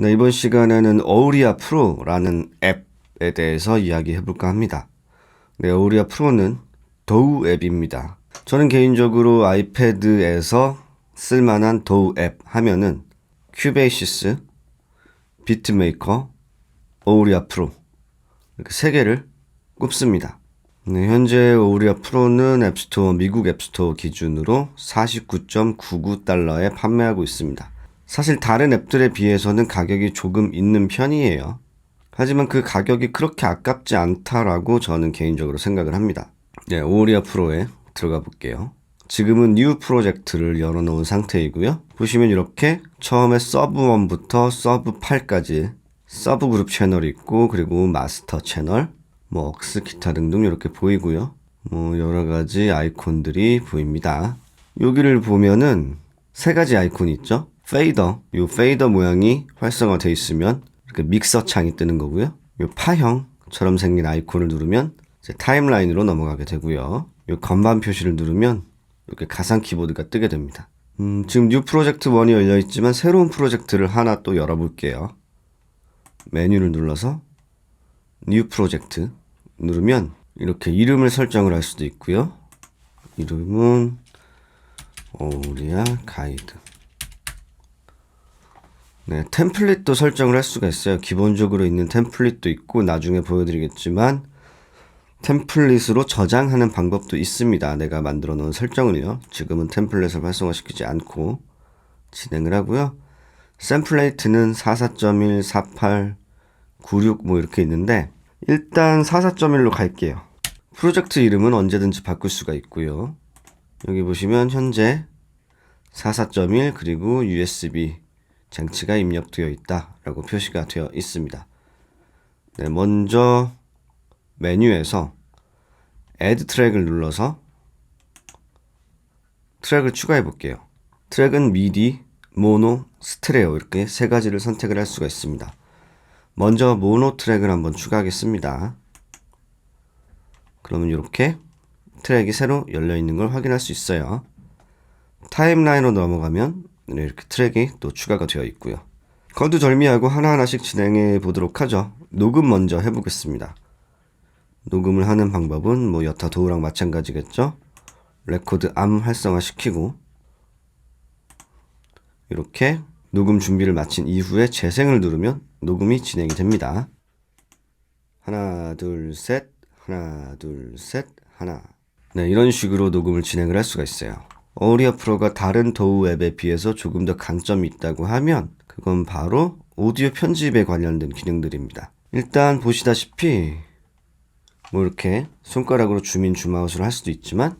네, 이번 시간에는 어우리아 프로라는 앱에 대해서 이야기해 볼까 합니다. 네, 어우리아 프로는 도우 앱입니다. 저는 개인적으로 아이패드에서 쓸만한 도우 앱 하면은 큐베이시스, 비트메이커, 어우리아 프로 이렇게 세 개를 꼽습니다. 네, 현재 어우리아 프로는 앱스토어, 미국 앱스토어 기준으로 49.99달러에 판매하고 있습니다. 사실 다른 앱들에 비해서는 가격이 조금 있는 편이에요. 하지만 그 가격이 그렇게 아깝지 않다라고 저는 개인적으로 생각을 합니다. 네, 오리아 프로에 들어가 볼게요. 지금은 뉴 프로젝트를 열어놓은 상태이고요. 보시면 이렇게 처음에 서브 1부터 서브 8까지 서브 그룹 채널이 있고, 그리고 마스터 채널, 억스 기타 등등 이렇게 보이고요. 여러 가지 아이콘들이 보입니다. 여기를 보면은 세 가지 아이콘이 있죠. 페이더, 이 페이더 모양이 활성화되어 있으면 이렇게 믹서 창이 뜨는 거고요. 이 파형처럼 생긴 아이콘을 누르면 이제 타임라인으로 넘어가게 되고요. 이 건반 표시를 누르면 이렇게 가상 키보드가 뜨게 됩니다. 지금 뉴 프로젝트 1이 열려 있지만 새로운 프로젝트를 하나 또 열어볼게요. 메뉴를 눌러서 뉴 프로젝트 누르면 이렇게 이름을 설정을 할 수도 있고요. 이름은 오리아 가이드. 네, 템플릿도 설정을 할 수가 있어요. 기본적으로 있는 템플릿도 있고 나중에 보여드리겠지만 템플릿으로 저장하는 방법도 있습니다. 내가 만들어 놓은 설정을요. 지금은 템플릿을 활성화시키지 않고 진행을 하고요. 샘플레이트는 44.1, 48, 96 이렇게 있는데 일단 44.1로 갈게요. 프로젝트 이름은 언제든지 바꿀 수가 있고요. 여기 보시면 현재 44.1 그리고 USB 장치가 입력되어 있다라고 표시가 되어 있습니다. 네, 먼저 메뉴에서 Add 트랙을 눌러서 트랙을 추가해 볼게요. 트랙은 미디, 모노, 스테레오 이렇게 세 가지를 선택을 할 수가 있습니다. 먼저 모노 트랙을 한번 추가하겠습니다. 그러면 이렇게 트랙이 새로 열려 있는 걸 확인할 수 있어요. 타임라인으로 넘어가면 이렇게 트랙이 또 추가가 되어 있고요. 거두절미하고 하나하나씩 진행해 보도록 하죠. 녹음 먼저 해보겠습니다. 녹음을 하는 방법은 여타 도우랑 마찬가지겠죠. 레코드 암 활성화 시키고 이렇게 녹음 준비를 마친 이후에 재생을 누르면 녹음이 진행이 됩니다. 하나 둘 셋, 하나 둘 셋, 하나. 네, 이런 식으로 녹음을 진행을 할 수가 있어요. 어우리아 프로가 다른 도우 앱에 비해서 조금 더 강점이 있다고 하면 그건 바로 오디오 편집에 관련된 기능들입니다. 일단 보시다시피 이렇게 손가락으로 줌인 줌아웃을 할 수도 있지만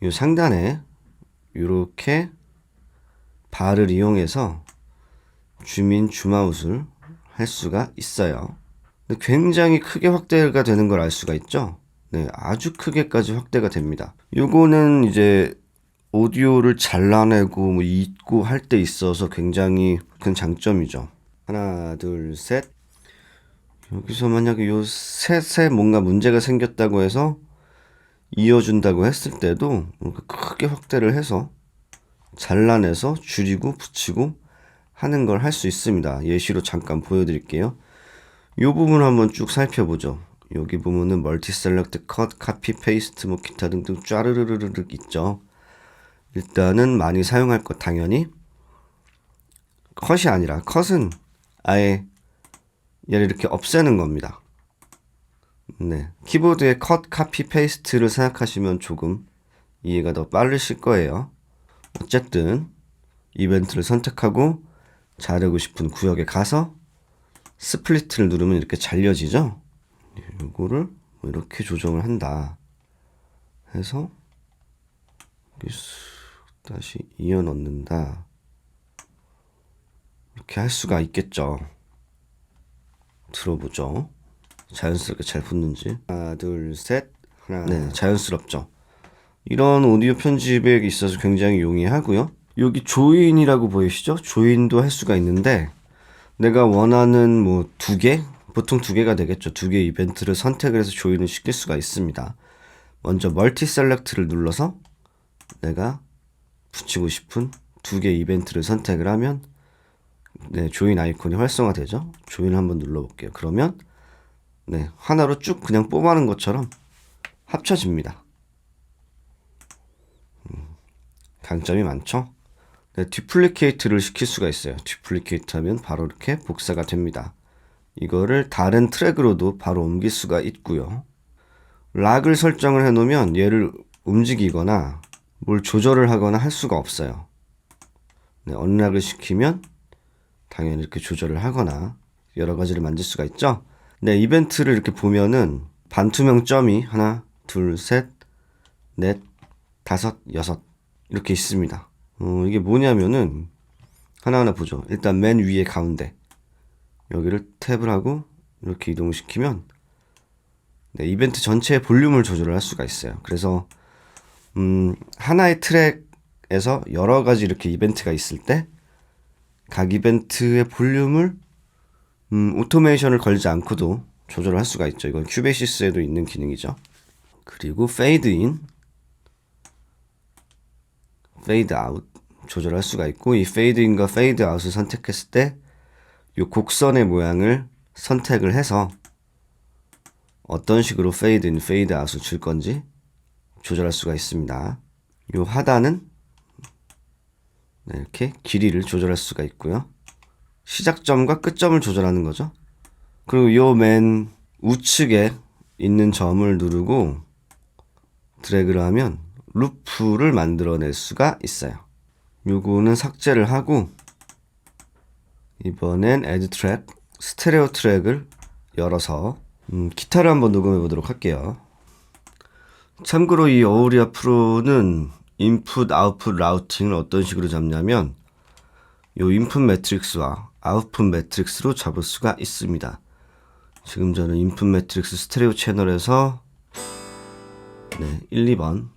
이 상단에 이렇게 바를 이용해서 줌인 줌아웃을 할 수가 있어요. 굉장히 크게 확대가 되는 걸 알 수가 있죠. 네, 아주 크게까지 확대가 됩니다. 요거는 이제 오디오를 잘라내고 읽고 할 때 있어서 굉장히 큰 장점이죠. 하나, 둘, 셋. 여기서 만약에 요 셋에 뭔가 문제가 생겼다고 해서 이어준다고 했을 때도 크게 확대를 해서 잘라내서 줄이고 붙이고 하는 걸 할 수 있습니다. 예시로 잠깐 보여드릴게요. 이 부분 한번 쭉 살펴보죠. 여기 보면은 멀티 셀렉트, 컷, 카피, 페이스트, 기타 등등 쫘르르르륵 있죠. 일단은 많이 사용할 것 당연히 컷이 아니라 컷은 아예 얘를 이렇게 없애는 겁니다. 네, 키보드에 컷, 카피, 페이스트를 생각하시면 조금 이해가 더 빠르실 거예요. 어쨌든 이벤트를 선택하고 자르고 싶은 구역에 가서 스플리트를 누르면 이렇게 잘려지죠. 이거를 이렇게 조정을 한다 해서 다시 이어 넣는다 이렇게 할 수가 있겠죠. 들어보죠. 자연스럽게 잘 붙는지. 하나 둘 셋. 하나. 네, 자연스럽죠. 이런 오디오 편집에 있어서 굉장히 용이하고요. 여기 조인이라고 보이시죠? 조인도 할 수가 있는데 내가 원하는 두 개? 보통 두 개가 되겠죠. 두 개 이벤트를 선택을 해서 조인을 시킬 수가 있습니다. 먼저 멀티 셀렉트를 눌러서 내가 붙이고 싶은 두 개 이벤트를 선택을 하면 네, 조인 아이콘이 활성화되죠. 조인을 한번 눌러볼게요. 그러면 네, 하나로 쭉 그냥 뽑아놓은 것처럼 합쳐집니다. 강점이 많죠. 네, 디플리케이트를 시킬 수가 있어요. 디플리케이트 하면 바로 이렇게 복사가 됩니다. 이거를 다른 트랙으로도 바로 옮길 수가 있고요. 락을 설정을 해놓으면 얘를 움직이거나 뭘 조절을 하거나 할 수가 없어요. 네, 언락을 시키면 당연히 이렇게 조절을 하거나 여러 가지를 만들 수가 있죠. 네, 이벤트를 이렇게 보면은 반투명 점이 하나, 둘, 셋, 넷, 다섯, 여섯 이렇게 있습니다. 이게 뭐냐면은 하나하나 보죠. 일단 맨 위에 가운데 여기를 탭을 하고 이렇게 이동시키면 네, 이벤트 전체의 볼륨을 조절을 할 수가 있어요. 그래서 하나의 트랙에서 여러 가지 이렇게 이벤트가 있을 때 각 이벤트의 볼륨을 오토메이션을 걸지 않고도 조절을 할 수가 있죠. 이건 큐베시스에도 있는 기능이죠. 그리고 페이드 인, 페이드 아웃 조절할 수가 있고, 이 페이드 인과 페이드 아웃을 선택했을 때 이 곡선의 모양을 선택을 해서 어떤 식으로 페이드 인, 페이드 아웃을 줄 건지 조절할 수가 있습니다. 이 하단은 네, 이렇게 길이를 조절할 수가 있고요. 시작점과 끝점을 조절하는 거죠. 그리고 요 맨 우측에 있는 점을 누르고 드래그를 하면 루프를 만들어낼 수가 있어요. 요거는 삭제를 하고 이번엔 애드 트랙, 스테레오 트랙을 열어서 기타를 한번 녹음해 보도록 할게요. 참고로 이 어우리아 프로는 인풋, 아웃풋 라우팅을 어떤 식으로 잡냐면 요 인풋 매트릭스와 아웃풋 매트릭스로 잡을 수가 있습니다. 지금 저는 인풋 매트릭스 스테레오 채널에서 네, 1, 2번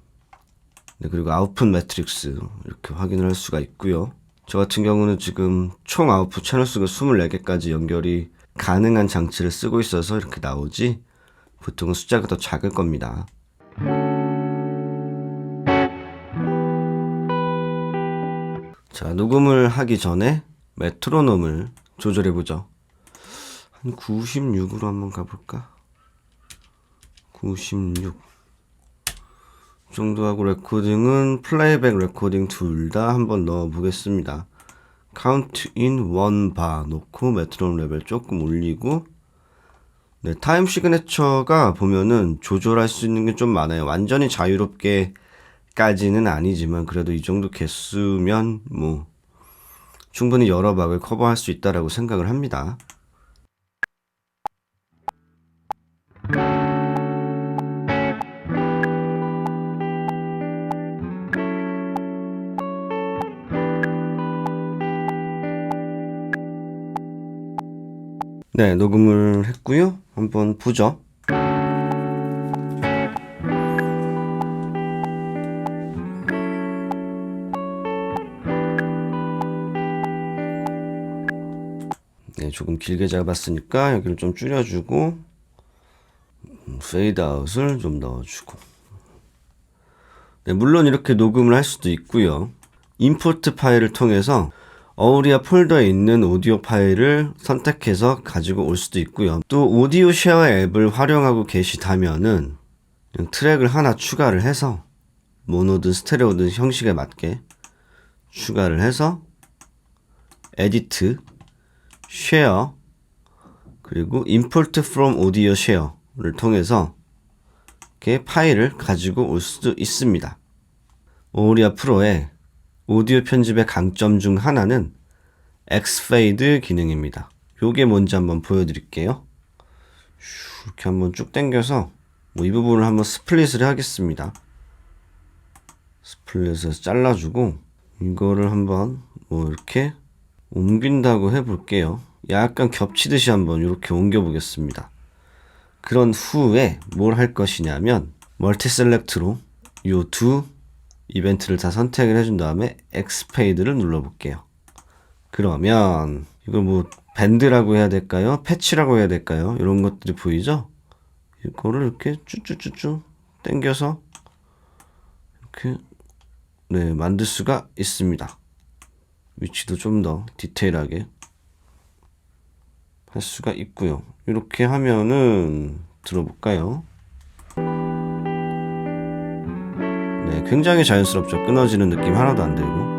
네, 그리고 아웃풋 매트릭스 이렇게 확인을 할 수가 있고요. 저 같은 경우는 지금 총 아웃풋 채널 수가 24개까지 연결이 가능한 장치를 쓰고 있어서 이렇게 나오지 보통은 숫자가 더 작을 겁니다. 자, 녹음을 하기 전에 메트로놈을 조절해보죠. 한 96으로 한번 가볼까? 96 정도 하고 레코딩은 플레이백 레코딩 둘 다 한번 넣어보겠습니다. 카운트 인 원 바 놓고 메트로놈 레벨 조금 올리고 네, 타임 시그네처가 보면은 조절할 수 있는 게 좀 많아요. 완전히 자유롭게 까지는 아니지만 그래도 이 정도 개수면 뭐 충분히 여러 박을 커버할 수 있다라고 생각을 합니다. 네, 녹음을 했고요. 한번 보죠. 네, 조금 길게 잡았으니까 여기를 좀 줄여주고 페이드 아웃을 좀 넣어주고 네, 물론 이렇게 녹음을 할 수도 있고요. 임포트 파일을 통해서 어우리아 폴더에 있는 오디오 파일을 선택해서 가지고 올 수도 있고요. 또 오디오 쉐어 앱을 활용하고 계시다면은 트랙을 하나 추가를 해서 모노든 스테레오든 형식에 맞게 추가를 해서 에디트, 쉐어, 그리고 import from audio share를 통해서 이렇게 파일을 가지고 올 수도 있습니다. 어우리아 프로의 오디오 편집의 강점 중 하나는 X-Fade 기능입니다. 요게 뭔지 한번 보여드릴게요. 이렇게 한번 쭉 당겨서 뭐 이 부분을 한번 스플릿을 하겠습니다. 스플릿을 잘라주고 이거를 한번 뭐 이렇게 옮긴다고 해볼게요. 약간 겹치듯이 한번 이렇게 옮겨 보겠습니다. 그런 후에 뭘 할 것이냐면 멀티 셀렉트로 요 두 이벤트를 다 선택을 해준 다음에 X페이드를 눌러볼게요. 그러면 이걸 뭐 밴드라고 해야 될까요? 패치라고 해야 될까요? 이런 것들이 보이죠? 이거를 이렇게 쭈쭈쭈쭈 당겨서 이렇게 네, 만들 수가 있습니다. 위치도 좀 더 디테일하게 할 수가 있고요. 이렇게 하면은 들어볼까요? 네, 굉장히 자연스럽죠. 끊어지는 느낌 하나도 안 들고.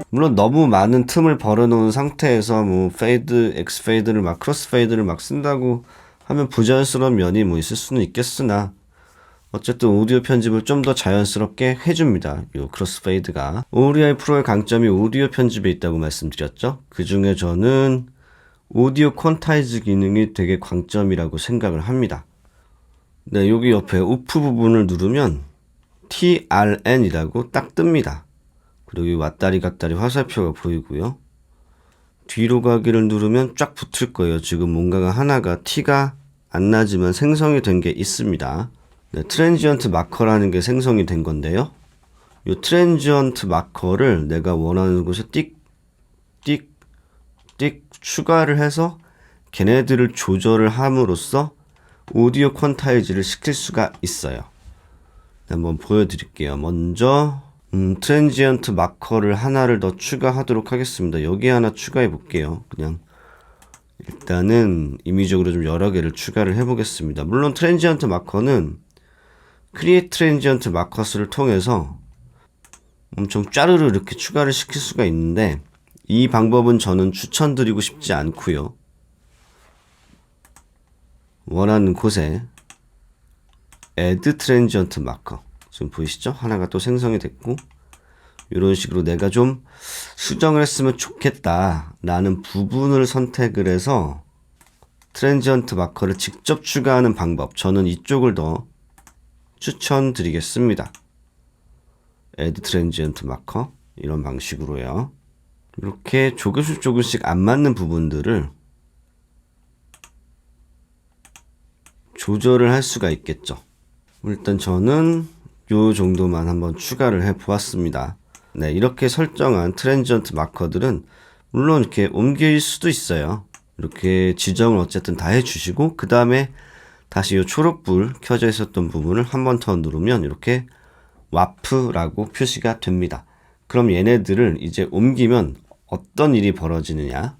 물론 너무 많은 틈을 벌어놓은 상태에서 뭐 페이드, 엑스 페이드를 막 크로스 페이드를 막 쓴다고 하면 부자연스러운 면이 뭐 있을 수는 있겠으나 어쨌든 오디오 편집을 좀 더 자연스럽게 해줍니다. 요 크로스 페이드가. 오리아이 프로의 강점이 오디오 편집에 있다고 말씀드렸죠. 그 중에 저는 오디오 퀀타이즈 기능이 되게 강점이라고 생각을 합니다. 네, 여기 옆에 우프 부분을 누르면 TRN이라고 딱 뜹니다. 그리고 이 왔다리 갔다리 화살표가 보이고요. 뒤로 가기를 누르면 쫙 붙을 거예요. 지금 뭔가가 하나가 티가 안 나지만 생성이 된 게 있습니다. 네, 트랜지언트 마커라는 게 생성이 된 건데요. 이 트랜지언트 마커를 내가 원하는 곳에 띡, 띡, 띡 추가를 해서 걔네들을 조절을 함으로써 오디오 퀀타이즈를 시킬 수가 있어요. 한번 보여드릴게요. 먼저 트랜지언트 마커를 하나를 더 추가하도록 하겠습니다. 여기 하나 추가해 볼게요. 그냥 일단은 임의적으로 좀 여러 개를 추가를 해 보겠습니다. 물론 트랜지언트 마커는 크리에이트 트랜지언트 마커스를 통해서 엄청 짜르르 이렇게 추가를 시킬 수가 있는데 이 방법은 저는 추천드리고 싶지 않고요. 원하는 곳에 add 트랜지언트 마커 지금 보이시죠? 하나가 또 생성이 됐고 이런 식으로 내가 좀 수정을 했으면 좋겠다 라는 부분을 선택을 해서 트랜지언트 마커를 직접 추가하는 방법, 저는 이쪽을 더 추천드리겠습니다. add 트랜지언트 마커 이런 방식으로요. 이렇게 조금씩 안 맞는 부분들을 조절을 할 수가 있겠죠. 일단 저는 요 정도만 한번 추가를 해 보았습니다. 네, 이렇게 설정한 트랜지언트 마커들은 물론 이렇게 옮길 수도 있어요. 이렇게 지정을 어쨌든 다 해주시고 그 다음에 다시 이 초록불 켜져 있었던 부분을 한 번 더 누르면 이렇게 와프라고 표시가 됩니다. 그럼 얘네들을 이제 옮기면 어떤 일이 벌어지느냐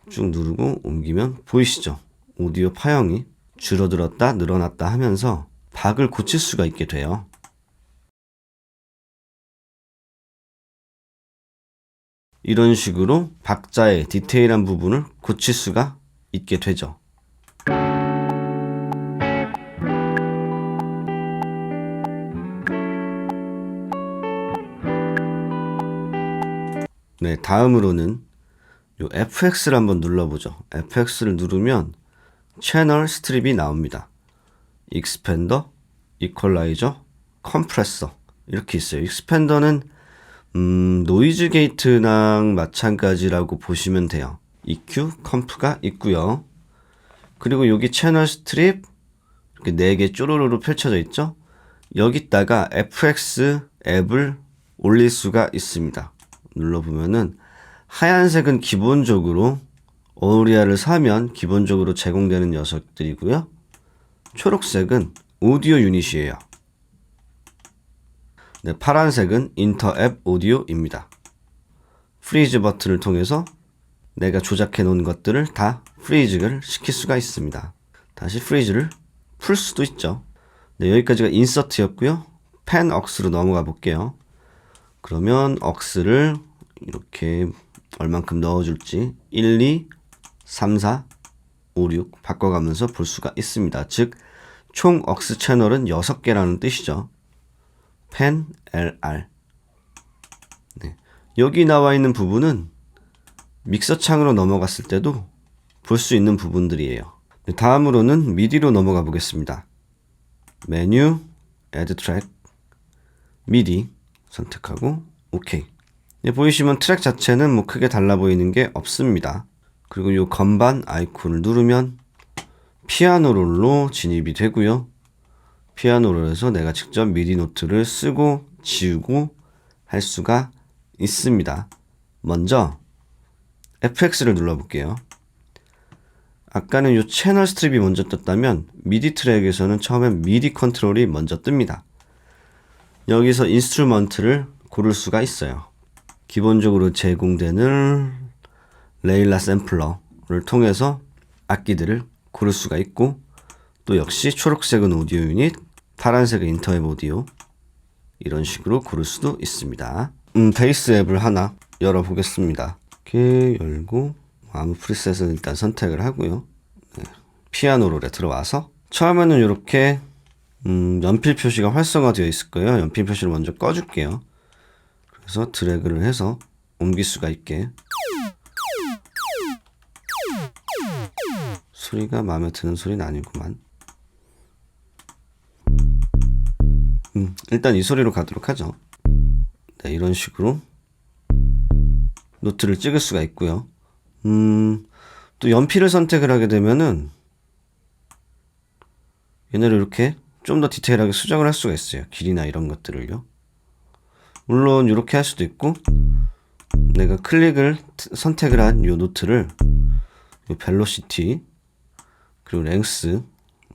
쭉 누르고 옮기면 보이시죠? 오디오 파형이 줄어들었다 늘어났다 하면서 박을 고칠 수가 있게 돼요. 이런 식으로 박자의 디테일한 부분을 고칠 수가 있게 되죠. 네, 다음으로는 요 FX를 한번 눌러보죠. FX를 누르면 채널 스트립이 나옵니다. 익스펜더, 이퀄라이저, 컴프레서 이렇게 있어요. 익스펜더는 노이즈 게이트랑 마찬가지라고 보시면 돼요. EQ, 컴프가 있고요. 그리고 여기 채널 스트립 이렇게 4개 쪼로로로 펼쳐져 있죠. 여기다가 FX 앱을 올릴 수가 있습니다. 눌러보면은 하얀색은 기본적으로 오리아를 사면 기본적으로 제공되는 녀석들이고요. 초록색은 오디오 유닛이에요. 네, 파란색은 인터앱 오디오입니다. 프리즈 버튼을 통해서 내가 조작해 놓은 것들을 다 프리즈를 시킬 수가 있습니다. 다시 프리즈를 풀 수도 있죠. 네, 여기까지가 인서트였고요. 펜 억스로 넘어가 볼게요. 그러면 억스를 이렇게 얼만큼 넣어줄지 1, 2, 3, 4, 5, 6 바꿔가면서 볼 수가 있습니다. 즉 총 억스 채널은 6개라는 뜻이죠. 펜 LR. 네. 여기 나와 있는 부분은 믹서 창으로 넘어갔을 때도 볼 수 있는 부분들이에요. 네, 다음으로는 미디로 넘어가 보겠습니다. 메뉴, Add 트랙, 미디 선택하고 OK. 네, 보이시면 트랙 자체는 뭐 크게 달라 보이는 게 없습니다. 그리고 이 건반 아이콘을 누르면 피아노롤로 진입이 되고요. 피아노롤에서 내가 직접 미디 노트를 쓰고 지우고 할 수가 있습니다. 먼저 FX를 눌러볼게요. 아까는 이 채널 스트립이 먼저 떴다면 미디 트랙에서는 처음엔 미디 컨트롤이 먼저 뜹니다. 여기서 인스트루먼트를 고를 수가 있어요. 기본적으로 제공되는 레일라 샘플러를 통해서 악기들을 고를 수가 있고, 또 역시 초록색은 오디오 유닛, 파란색은 인터웹 오디오, 이런 식으로 고를 수도 있습니다. 베이스 앱을 하나 열어보겠습니다. 이렇게 열고 아무 프리셋을 일단 선택을 하고요. 네. 피아노 롤에 들어와서 처음에는 이렇게 연필 표시가 활성화되어 있을 거예요. 연필 표시를 먼저 꺼줄게요. 그래서 드래그를 해서 옮길 수가 있게. 소리가 마음에 드는 소리는 아니구만. 일단 이 소리로 가도록 하죠. 네, 이런 식으로 노트를 찍을 수가 있고요. 또 연필을 선택을 하게 되면은 얘네를 이렇게 좀 더 디테일하게 수정을 할 수가 있어요. 길이나 이런 것들을요. 물론 이렇게 할 수도 있고, 내가 클릭을 선택을 한 이 노트를 이 벨로시티 그리고 랭스,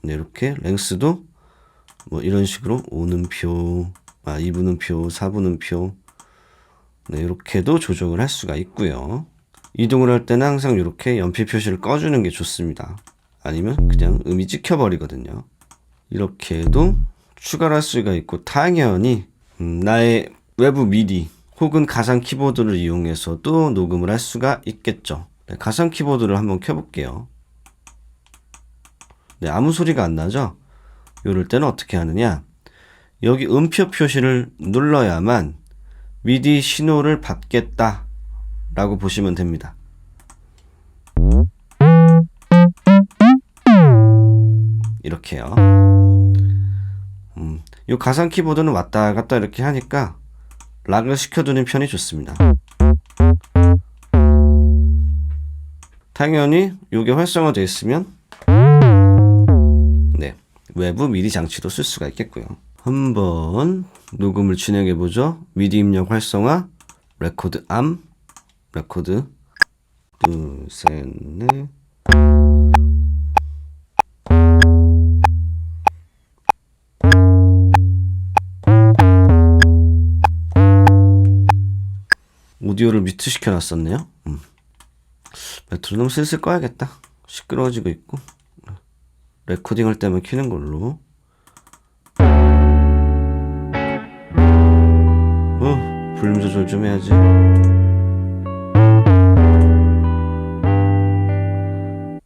이렇게 랭스도 뭐 이런 식으로 5분음표, 2분음표, 4분음표, 네, 이렇게도 조정을 할 수가 있고요. 이동을 할 때는 항상 이렇게 연필 표시를 꺼주는 게 좋습니다. 아니면 그냥 음이 찍혀버리거든요. 이렇게도 추가를 할 수가 있고, 당연히 나의 외부 미디 혹은 가상 키보드를 이용해서도 녹음을 할 수가 있겠죠. 네, 가상 키보드를 한번 켜볼게요. 네, 아무 소리가 안 나죠? 이럴 때는 어떻게 하느냐, 여기 음표 표시를 눌러야만 미디 신호를 받겠다 라고 보시면 됩니다. 이렇게요. 이 가상 키보드는 왔다 갔다 이렇게 하니까 락을 시켜두는 편이 좋습니다. 당연히 이게 활성화되어 있으면 네, 외부 미디 장치도 쓸 수가 있겠고요. 한번 녹음을 진행해 보죠. 미디 입력 활성화, 레코드 암, 레코드, 둘, 셋, 넷. 오디오를 뮤트 시켜놨었네요. 메트로놈 슬슬 꺼야겠다. 시끄러워지고 있고. 레코딩 할 때만 켜는 걸로. 볼륨 조절 좀 해야지.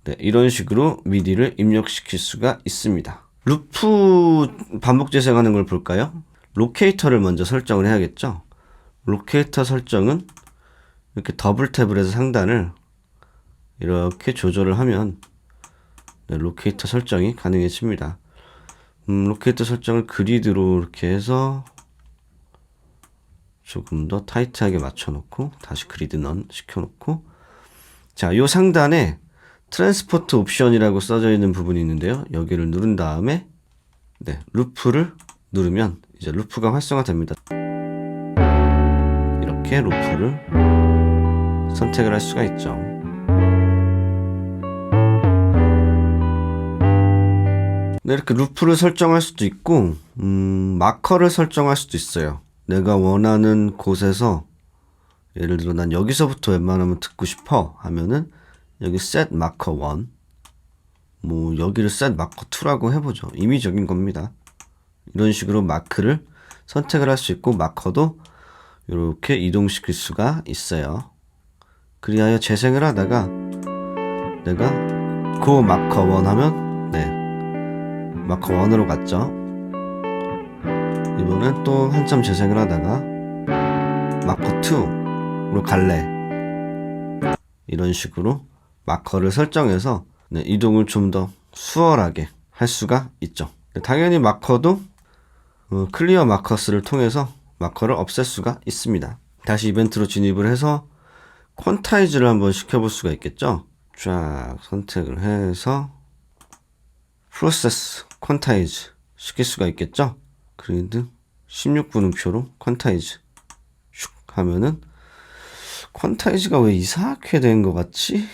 네, 이런 식으로 미디를 입력시킬 수가 있습니다. 루프 반복 재생하는 걸 볼까요? 로케이터를 먼저 설정을 해야겠죠. 로케이터 설정은 이렇게 더블 탭을 해서 상단을 이렇게 조절을 하면 네, 로케이터 설정이 가능해집니다. 로케이터 설정을 그리드로 이렇게 해서 조금 더 타이트하게 맞춰놓고 다시 그리드 넌 시켜놓고, 자, 요 상단에 트랜스포트 옵션이라고 써져 있는 부분이 있는데요. 여기를 누른 다음에 네, 루프를 누르면 이제 루프가 활성화됩니다. 이렇게 루프를 선택을 할 수가 있죠. 네, 이렇게 루프를 설정할 수도 있고, 마커를 설정할 수도 있어요. 내가 원하는 곳에서, 예를 들어 난 여기서부터 웬만하면 듣고 싶어 하면은 여기 set marker 1, 뭐 여기를 set marker 2라고 해보죠. 임의적인 겁니다. 이런 식으로 마크를 선택을 할 수 있고, 마커도 이렇게 이동시킬 수가 있어요. 그리하여 재생을 하다가 내가 go marker 1 하면 네, 마커 1으로 갔죠. 이번엔 또 한참 재생을 하다가 마커 2로 갈래. 이런 식으로 마커를 설정해서 네, 이동을 좀 더 수월하게 할 수가 있죠. 당연히 마커도 클리어 마커스를 통해서 마커를 없앨 수가 있습니다. 다시 이벤트로 진입을 해서 퀀타이즈를 한번 시켜볼 수가 있겠죠. 쫙 선택을 해서 프로세스 퀀타이즈 시킬 수가 있겠죠. 그리드 16분음표로 퀀타이즈 슉 하면은, 퀀타이즈가 왜 이상하게 된 것 같지?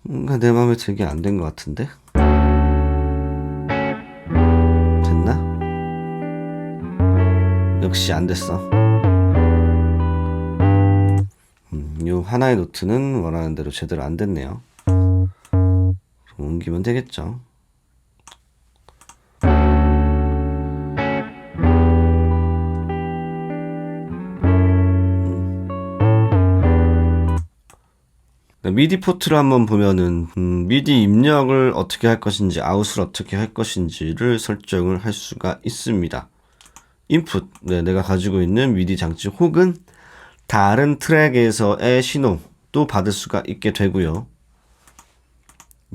뭔가 내 마음에 들게 안 된 것 같은데. 됐나? 역시 안 됐어. 요 하나의 노트는 원하는 대로 제대로 안 됐네요. 그럼 옮기면 되겠죠. 미디 포트를 한번 보면은 미디 입력을 어떻게 할 것인지 아웃을 어떻게 할 것인지를 설정을 할 수가 있습니다. 인풋, 내가 가지고 있는 미디 장치 혹은 다른 트랙에서의 신호도 받을 수가 있게 되고요.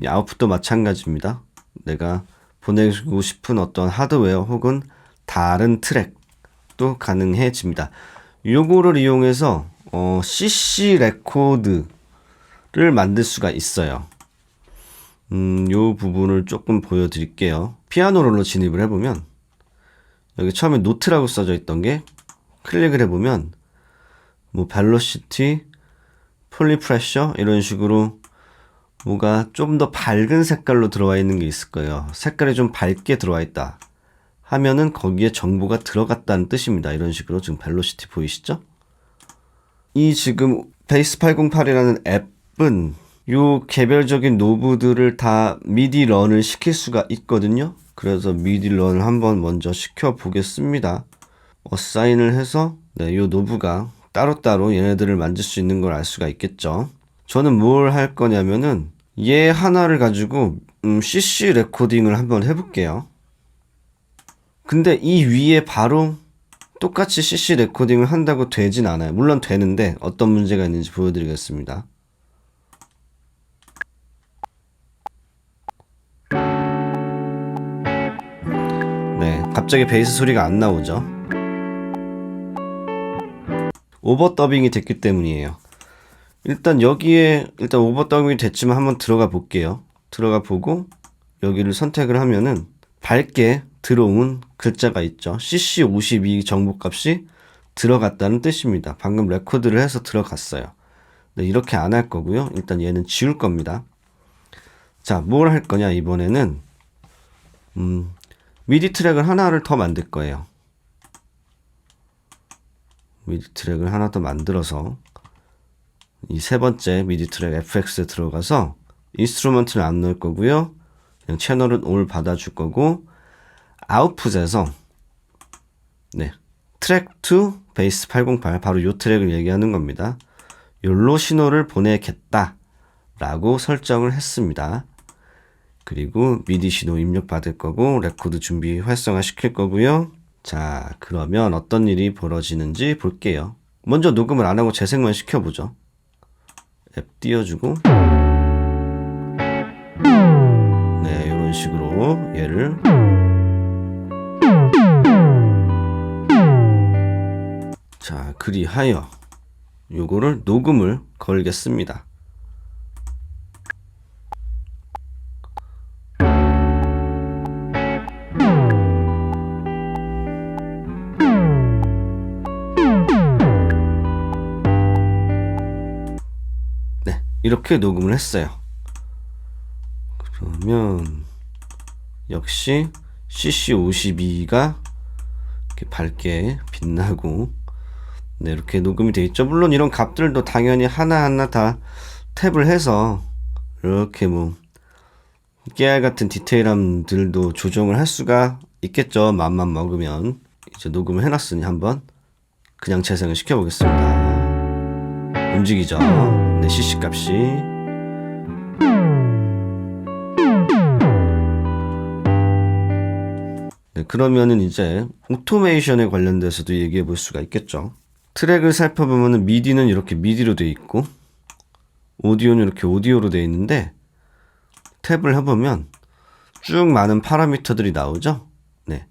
아웃풋도 마찬가지입니다. 내가 보내고 싶은 어떤 하드웨어 혹은 다른 트랙도 가능해집니다. 요거를 이용해서 CC 레코드를 만들 수가 있어요. 요 부분을 조금 보여드릴게요. 피아노 롤러 진입을 해보면 여기 처음에 노트라고 써져 있던 게 클릭을 해보면 뭐 벨로시티, 폴리프레셔 이런 식으로 뭐가 좀 더 밝은 색깔로 들어와 있는 게 있을 거예요. 색깔이 좀 밝게 들어와 있다 하면은 거기에 정보가 들어갔다는 뜻입니다. 이런 식으로 지금 벨로시티 보이시죠? 이 지금 베이스 808이라는 앱은 요 개별적인 노브들을 다 미디 런을 시킬 수가 있거든요. 그래서 미디 런을 한번 먼저 시켜 보겠습니다. 어사인을 해서 요 노브가 따로따로 얘네들을 만질 수 있는 걸 알 수가 있겠죠. 저는 뭘 할 거냐면은 얘 하나를 가지고 CC 레코딩을 한번 해볼게요. 근데 이 위에 바로 똑같이 CC 레코딩을 한다고 되진 않아요. 물론 되는데 어떤 문제가 있는지 보여드리겠습니다. 네, 갑자기 베이스 소리가 안 나오죠. 오버더빙이 됐기 때문이에요. 일단 여기에 오버더빙이 됐지만 한번 들어가 볼게요. 들어가 보고 여기를 선택을 하면은 밝게 들어온 글자가 있죠. CC52 정보값이 들어갔다는 뜻입니다. 방금 레코드를 해서 들어갔어요. 네, 이렇게 안 할 거고요. 일단 얘는 지울 겁니다. 자, 뭘 할 거냐 이번에는 미디 트랙을 하나를 더 만들 거예요. 미디 트랙을 하나 더 만들어서 이 세 번째 미디 트랙 FX에 들어가서 인스트루먼트를 안 넣을 거고요. 그냥 채널은 올 받아줄 거고 아웃풋에서 트랙 2 베이스 808 바로 요 트랙을 얘기하는 겁니다. 요로 신호를 보내겠다 라고 설정을 했습니다. 그리고 미디 신호 입력 받을 거고 레코드 준비 활성화 시킬 거고요. 자, 그러면 어떤 일이 벌어지는지 볼게요. 먼저 녹음을 안 하고 재생만 시켜보죠. 앱 띄워주고 네, 이런 식으로 얘를 자, 그리하여 요거를 녹음을 걸겠습니다. 이렇게 녹음을 했어요. 그러면 역시 CC52가 이렇게 밝게 빛나고 이렇게 녹음이 되어 있죠. 물론 이런 값들도 당연히 하나하나 다 탭을 해서 이렇게 뭐 깨알 같은 디테일함들도 조정을 할 수가 있겠죠. 맘만 먹으면. 이제 녹음을 해놨으니 한번 그냥 재생을 시켜보겠습니다. 움직이죠. 네, CC 값이. 네, 그러면은 이제 오토메이션에 관련돼서도 얘기해 볼 수가 있겠죠. 트랙을 살펴보면은 미디는 이렇게 미디로 되어 있고 오디오는 이렇게 오디오로 되어 있는데 탭을 해보면 쭉 많은 파라미터들이 나오죠. 네,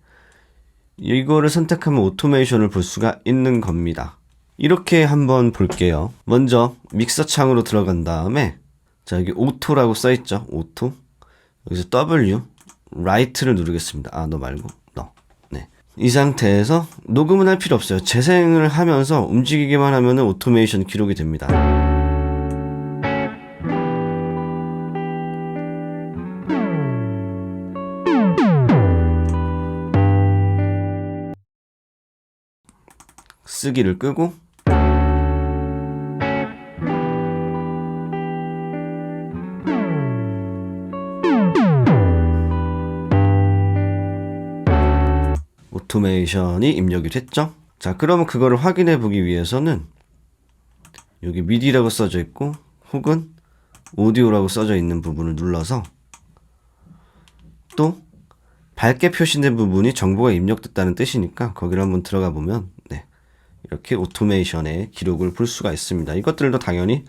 이거를 선택하면 오토메이션을 볼 수가 있는 겁니다. 이렇게 한번 볼게요. 먼저 믹서 창으로 들어간 다음에 자, 여기 오토라고 써있죠. 오토. 여기서 W 라이트를 누르겠습니다. 아, 너 말고 너. 네, 이 상태에서 녹음은 할 필요 없어요. 재생을 하면서 움직이기만 하면 오토메이션 기록이 됩니다. 쓰기를 끄고 오토메이션이 입력이 됐죠. 자, 그러면 그거를 확인해 보기 위해서는 여기 MIDI라고 써져 있고 혹은 오디오라고 써져 있는 부분을 눌러서 또 밝게 표시된 부분이 정보가 입력됐다는 뜻이니까 거기를 한번 들어가 보면 이렇게 오토메이션의 기록을 볼 수가 있습니다. 이것들도 당연히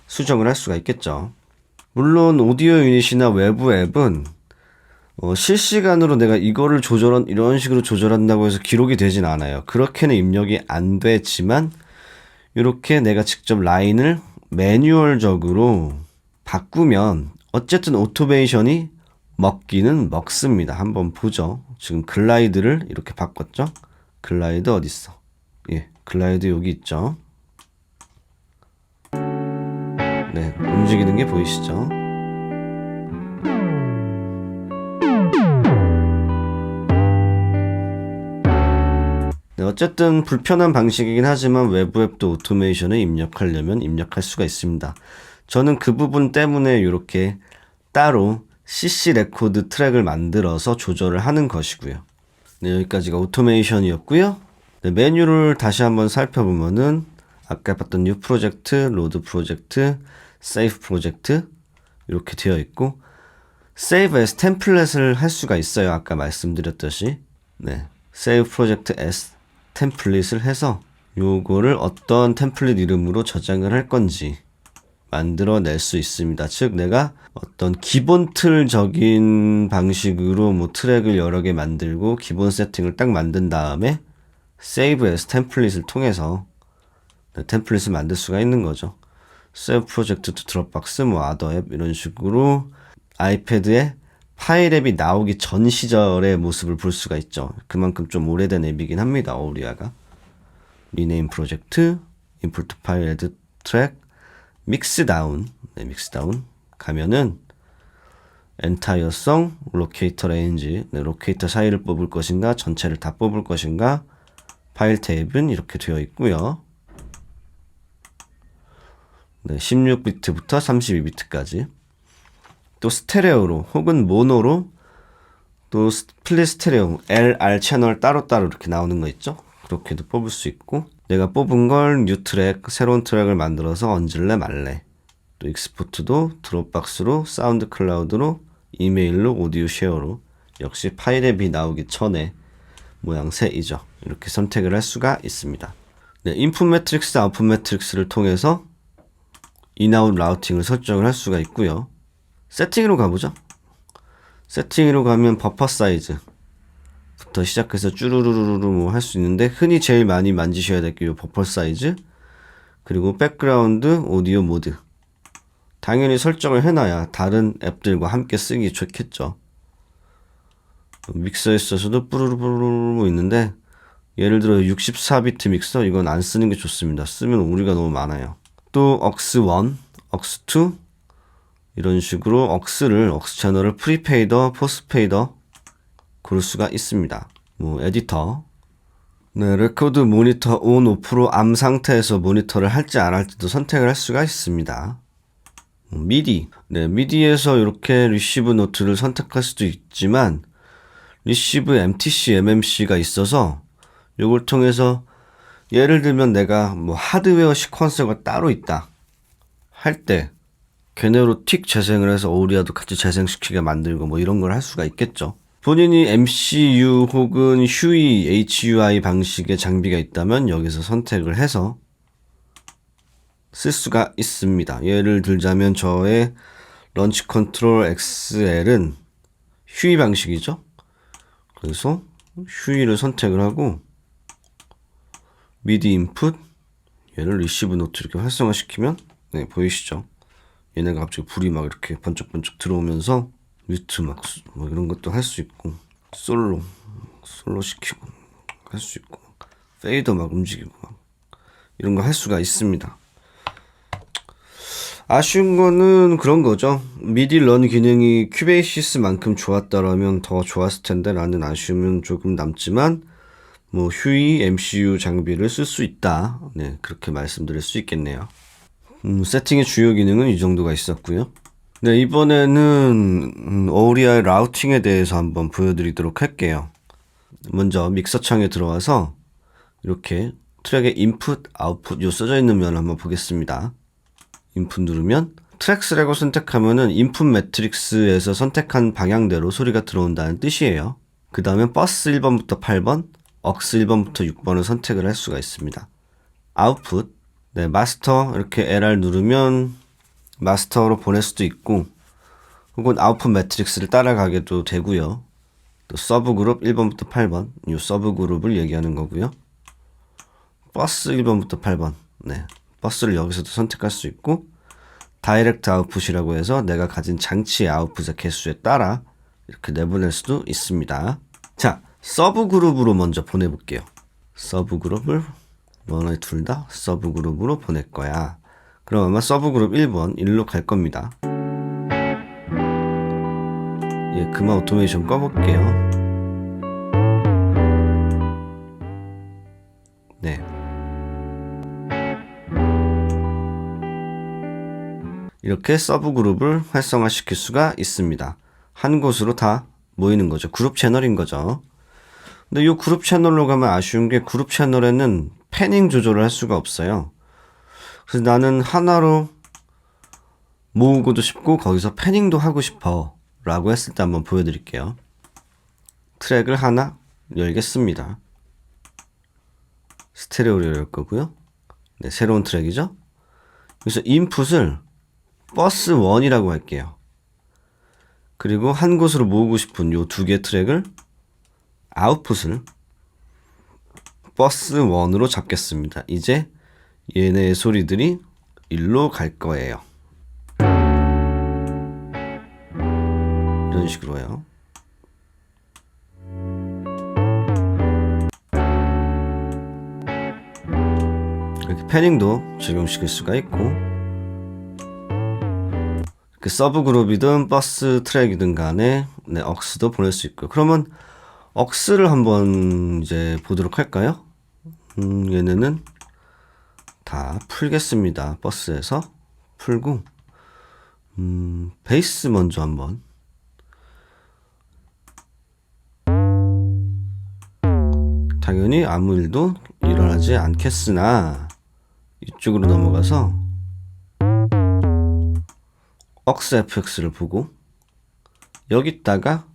수정을 할 수가 있겠죠. 물론 오디오 유닛이나 외부 앱은 실시간으로 내가 이거를 이런 식으로 조절한다고 해서 기록이 되진 않아요. 그렇게는 입력이 안 되지만 이렇게 내가 직접 라인을 매뉴얼적으로 바꾸면 어쨌든 오토메이션이 먹기는 먹습니다. 한번 보죠. 지금 글라이드를 이렇게 바꿨죠. 글라이드 어딨어? 예, 글라이드 여기 있죠. 네, 움직이는 게 보이시죠? 네, 어쨌든 불편한 방식이긴 하지만 외부 앱도 오토메이션을 입력하려면 입력할 수가 있습니다. 저는 그 부분 때문에 이렇게 따로 CC 레코드 트랙을 만들어서 조절을 하는 것이고요. 네, 여기까지가 오토메이션이었고요. 네, 메뉴를 다시 한번 살펴보면은 아까 봤던 뉴 프로젝트, 로드 프로젝트, 세이브 프로젝트 이렇게 되어 있고 세이브 as 템플릿을 할 수가 있어요. 아까 말씀드렸듯이 네, 세이브 프로젝트 as 템플릿을 해서 요거를 어떤 템플릿 이름으로 저장을 할 건지 만들어낼 수 있습니다. 즉 내가 어떤 기본 틀적인 방식으로 뭐 트랙을 여러 개 만들고 기본 세팅을 딱 만든 다음에 Save as 템플릿을 통해서 템플릿을 만들 수가 있는 거죠. Save 프로젝트 to 드롭박스, 뭐 아더 앱 이런 식으로 아이패드에 파일 앱이 나오기 전 시절의 모습을 볼 수가 있죠. 그만큼 좀 오래된 앱이긴 합니다. 오리아가. 리네임 프로젝트, 임포트 파일 에드 트랙, 믹스다운, 네, 믹스다운 가면은 엔타이어성, 로케이터 레인지, 네, 로케이터 사이를 뽑을 것인가, 전체를 다 뽑을 것인가, 파일 탭은 이렇게 되어 있고요. 네, 16비트부터 32비트까지. 또 스테레오로 혹은 모노로 또 스플릿 스테레오, LR 채널 따로따로 이렇게 나오는 거 있죠? 그렇게도 뽑을 수 있고 내가 뽑은 걸 뉴 트랙, 새로운 트랙을 만들어서 얹을래 말래. 또 익스포트도 드롭박스로, 사운드 클라우드로, 이메일로, 오디오 쉐어로 역시 파일 앱이 나오기 전에 모양새이죠. 이렇게 선택을 할 수가 있습니다. 네, 인풋 매트릭스, 아웃풋 매트릭스를 통해서 인아웃 라우팅을 설정을 할 수가 있고요. 세팅으로 가보죠. 세팅으로 가면 버퍼 사이즈부터 시작해서 쭈루루루루 뭐 할 수 있는데 흔히 제일 많이 만지셔야 될 게 이 버퍼 사이즈 그리고 백그라운드 오디오 모드 당연히 설정을 해놔야 다른 앱들과 함께 쓰기 좋겠죠. 믹서에 있어서도 뿌르르뿌르르 있는데 예를 들어 64비트 믹서 이건 안 쓰는 게 좋습니다. 쓰면 오류가 너무 많아요. 또 억스1, 억스2 이런 식으로 억스 채널을 프리페이더, 포스페이더 고를 수가 있습니다. 뭐 에디터, 네, 레코드 모니터 온, 오프로 암 상태에서 모니터를 할지 안 할지도 선택을 할 수가 있습니다. 미디, 네, 미디에서 이렇게 리시브 노트를 선택할 수도 있지만 리시브 MTC, MMC가 있어서 이걸 통해서 예를 들면 내가 뭐 하드웨어 시퀀서가 따로 있다 할 때 걔네로 틱 재생을 해서 오리아도 같이 재생시키게 만들고 뭐 이런 걸 할 수가 있겠죠. 본인이 MCU 혹은 HUI, HUI 방식의 장비가 있다면 여기서 선택을 해서 쓸 수가 있습니다. 예를 들자면 저의 런치 컨트롤 XL은 HUI 방식이죠. 그래서 HUI를 선택을 하고 미디 인풋 얘를 리시브 노트 이렇게 활성화시키면 네, 보이시죠? 얘네가 갑자기 불이 막 이렇게 번쩍번쩍 들어오면서 뮤트 막 뭐 이런 것도 할 수 있고 솔로 시키고 할 수 있고 페이더 막 움직이고 막 이런 거 할 수가 있습니다. 아쉬운 거는 그런 거죠. 미디 런 기능이 큐베이시스만큼 좋았다라면 더 좋았을 텐데 라는 아쉬움은 조금 남지만 뭐 휴이 MCU 장비를 쓸 수 있다. 네, 그렇게 말씀드릴 수 있겠네요. 세팅의 주요 기능은 이 정도가 있었고요. 네, 이번에는 오리아의 라우팅에 대해서 한번 보여드리도록 할게요. 먼저 믹서창에 들어와서 이렇게 트랙의 인풋, 아웃풋 요 써져 있는 면을 한번 보겠습니다. 인풋 누르면 트랙스라고 선택하면은 인풋 매트릭스에서 선택한 방향대로 소리가 들어온다는 뜻이에요. 그 다음에 버스 1번부터 8번, 억스 1번부터 6번을 선택을 할 수가 있습니다. 아웃풋, 네, 마스터 이렇게 LR 누르면 마스터로 보낼 수도 있고 혹은 아웃풋 매트릭스를 따라가게도 되고요. 또 서브 그룹 1번부터 8번 이 서브 그룹을 얘기하는 거고요. 버스 1번부터 8번 네, 버스를 여기서도 선택할 수 있고 다이렉트 아웃풋이라고 해서 내가 가진 장치의 아웃풋의 개수에 따라 이렇게 내보낼 수도 있습니다. 자, 서브 그룹으로 먼저 보내볼게요. 서브 그룹을 너네 둘 다 서브 그룹으로 보낼 거야. 그럼 아마 서브 그룹 1번 일로 갈 겁니다. 예, 그만 오토메이션 꺼볼게요. 네. 이렇게 서브 그룹을 활성화시킬 수가 있습니다. 한 곳으로 다 모이는 거죠. 그룹 채널인 거죠. 근데 이 그룹 채널로 가면 아쉬운 게 그룹 채널에는 패닝 조절을 할 수가 없어요. 그래서 나는 하나로 모으고도 싶고 거기서 패닝도 하고 싶어 라고 했을 때 한번 보여드릴게요. 트랙을 하나 열겠습니다. 스테레오로 열 거고요. 네, 새로운 트랙이죠. 그래서 인풋을 버스 1이라고 할게요. 그리고 한 곳으로 모으고 싶은 요 두 개 트랙을 아웃풋을 버스 1으로 잡겠습니다. 이제 얘네의 소리들이 일로 갈 거예요. 이런 식으로요. 이렇게 패닝도 적용시킬 수가 있고 그 서브 그룹이든 버스 트랙이든 간에 네, 억스도 보낼 수 있고 그러면 억스를 한번 이제 보도록 할까요? 얘네는 다 풀겠습니다. 버스에서 풀고 베이스 먼저 한번 당연히 아무 일도 일어나지 않겠으나 이쪽으로 넘어가서 억스 FX를 보고 여기다가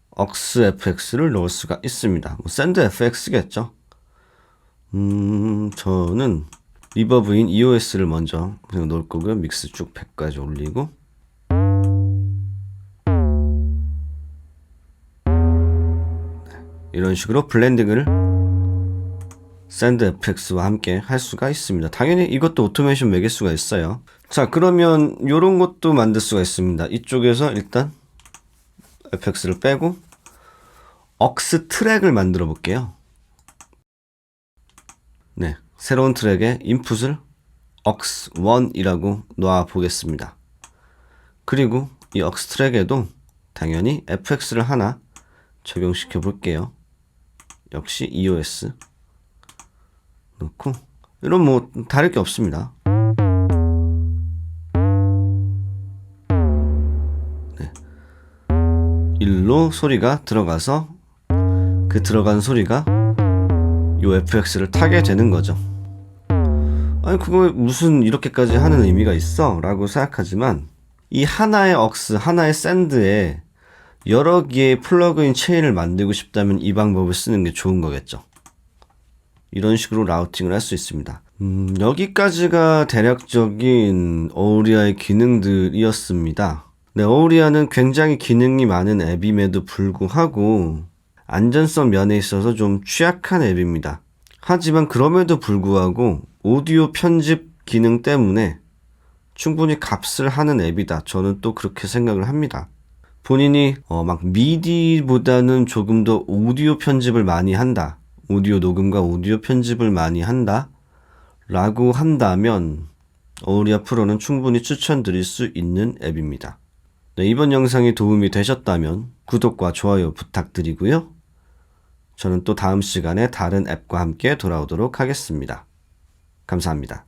억스 FX를 넣을 수가 있습니다. 뭐 샌드 FX겠죠. 저는 리버브인 EOS를 먼저 그냥 넣을 거고요. 믹스 쭉 100까지 올리고 이런 식으로 블렌딩을 샌드 FX와 함께 할 수가 있습니다. 당연히 이것도 오토메이션 매길 수가 있어요. 자, 그러면 이런 것도 만들 수가 있습니다. 이쪽에서 일단 FX를 빼고 억스 트랙을 만들어 볼게요. 네, 새로운 트랙에 인풋을 억스 1이라고 놓아 보겠습니다. 그리고 이 억스 트랙에도 당연히 FX를 하나 적용시켜 볼게요. 역시 EOS 넣고 이런 뭐 다를 게 없습니다. 네. 일로 소리가 들어가서 그 들어간 소리가 요 FX를 타게 되는 거죠. 아니 그거 무슨 이렇게까지 하는 의미가 있어? 라고 생각하지만 이 하나의 억스, 하나의 샌드에 여러 개의 플러그인 체인을 만들고 싶다면 이 방법을 쓰는 게 좋은 거겠죠. 이런 식으로 라우팅을 할 수 있습니다. 여기까지가 대략적인 어우리아의 기능들이었습니다. 네, 어우리아는 굉장히 기능이 많은 앱임에도 불구하고 안전성 면에 있어서 좀 취약한 앱입니다. 하지만 그럼에도 불구하고 오디오 편집 기능 때문에 충분히 값을 하는 앱이다. 저는 또 그렇게 생각을 합니다. 본인이 막 미디보다는 조금 더 오디오 편집을 많이 한다. 오디오 녹음과 오디오 편집을 많이 한다. 라고 한다면 어우리아 프로는 충분히 추천드릴 수 있는 앱입니다. 네, 이번 영상이 도움이 되셨다면 구독과 좋아요 부탁드리고요. 저는 또 다음 시간에 다른 앱과 함께 돌아오도록 하겠습니다. 감사합니다.